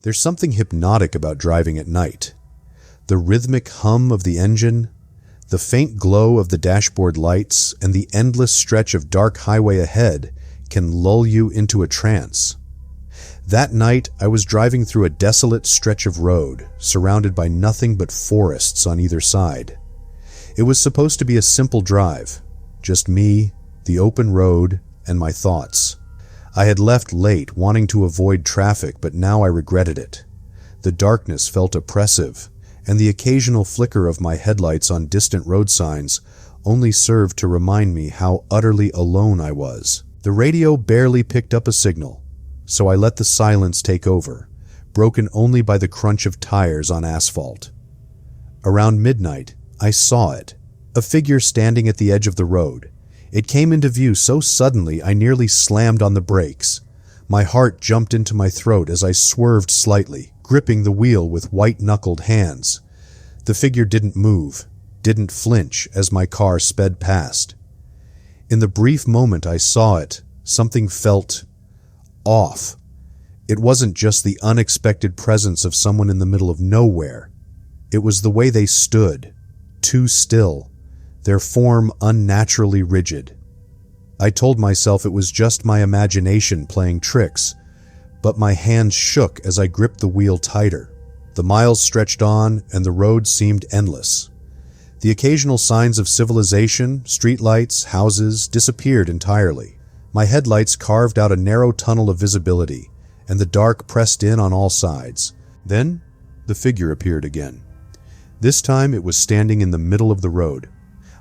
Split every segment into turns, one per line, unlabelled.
There's something hypnotic about driving at night. The rhythmic hum of the engine, the faint glow of the dashboard lights, and the endless stretch of dark highway ahead can lull you into a trance. That night, I was driving through a desolate stretch of road, surrounded by nothing but forests on either side. It was supposed to be a simple drive, just me, the open road, and my thoughts. I had left late, wanting to avoid traffic, but now I regretted it. The darkness felt oppressive, and the occasional flicker of my headlights on distant road signs only served to remind me how utterly alone I was. The radio barely picked up a signal, so I let the silence take over, broken only by the crunch of tires on asphalt. Around midnight, I saw it, a figure standing at the edge of the road. It came into view so suddenly I nearly slammed on the brakes. My heart jumped into my throat as I swerved slightly, gripping the wheel with white-knuckled hands. The figure didn't move, didn't flinch as my car sped past. In the brief moment I saw it, something felt off. It wasn't just the unexpected presence of someone in the middle of nowhere. It was the way they stood, too still, their form unnaturally rigid. I told myself it was just my imagination playing tricks, but my hands shook as I gripped the wheel tighter. The miles stretched on, and the road seemed endless. The occasional signs of civilization, streetlights, houses, disappeared entirely. My headlights carved out a narrow tunnel of visibility, and the dark pressed in on all sides. Then, the figure appeared again. This time it was standing in the middle of the road.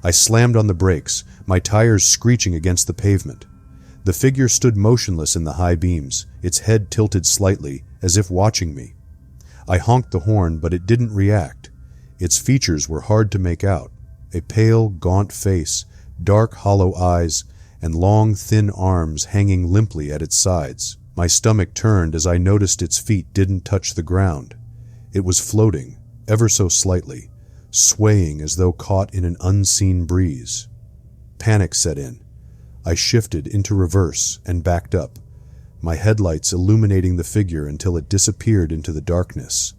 I slammed on the brakes, my tires screeching against the pavement. The figure stood motionless in the high beams, its head tilted slightly, as if watching me. I honked the horn, but it didn't react. Its features were hard to make out. A pale, gaunt face, dark, hollow eyes, and long, thin arms hanging limply at its sides. My stomach turned as I noticed its feet didn't touch the ground. It was floating, ever so slightly, swaying as though caught in an unseen breeze. Panic set in. I shifted into reverse and backed up, my headlights illuminating the figure until it disappeared into the darkness.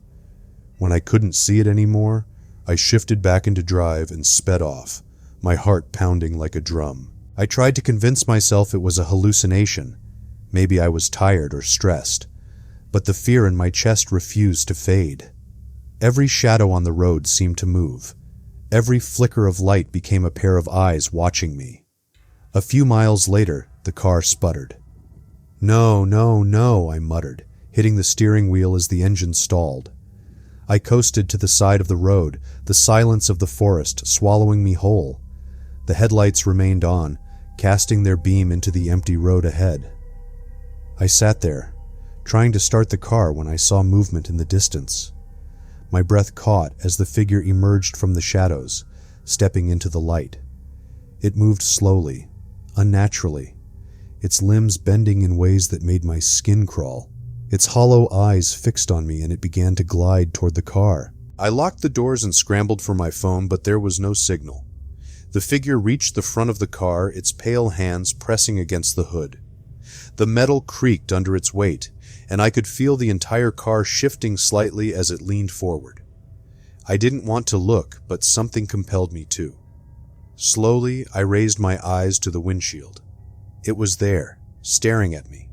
When I couldn't see it anymore, I shifted back into drive and sped off, my heart pounding like a drum. I tried to convince myself it was a hallucination. Maybe I was tired or stressed, but the fear in my chest refused to fade. Every shadow on the road seemed to move. Every flicker of light became a pair of eyes watching me. A few miles later, the car sputtered. "No, no, no," I muttered, hitting the steering wheel as the engine stalled. I coasted to the side of the road, the silence of the forest swallowing me whole. The headlights remained on, casting their beam into the empty road ahead. I sat there, trying to start the car when I saw movement in the distance. My breath caught as the figure emerged from the shadows, stepping into the light. It moved slowly, unnaturally, its limbs bending in ways that made my skin crawl. Its hollow eyes fixed on me, and it began to glide toward the car. I locked the doors and scrambled for my phone, but there was no signal. The figure reached the front of the car, its pale hands pressing against the hood. The metal creaked under its weight, and I could feel the entire car shifting slightly as it leaned forward. I didn't want to look, but something compelled me to. Slowly, I raised my eyes to the windshield. It was there, staring at me.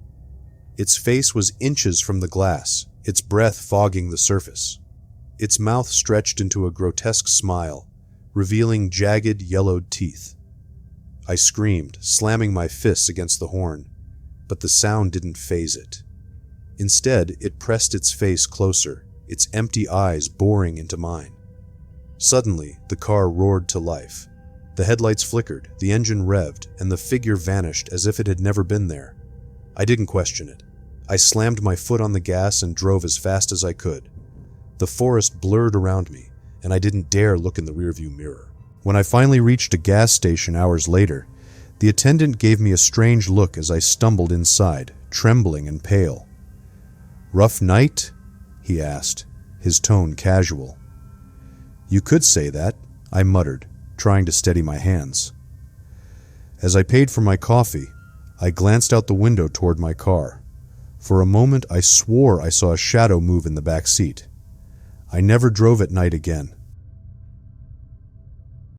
Its face was inches from the glass, its breath fogging the surface. Its mouth stretched into a grotesque smile, revealing jagged, yellowed teeth. I screamed, slamming my fists against the horn, but the sound didn't faze it. Instead, it pressed its face closer, its empty eyes boring into mine. Suddenly, the car roared to life. The headlights flickered, the engine revved, and the figure vanished as if it had never been there. I didn't question it. I slammed my foot on the gas and drove as fast as I could. The forest blurred around me, and I didn't dare look in the rearview mirror. When I finally reached a gas station hours later, the attendant gave me a strange look as I stumbled inside, trembling and pale. "Rough night?" he asked, his tone casual. "You could say that," I muttered, trying to steady my hands. As I paid for my coffee, I glanced out the window toward my car. For a moment I swore I saw a shadow move in the back seat. I never drove at night again.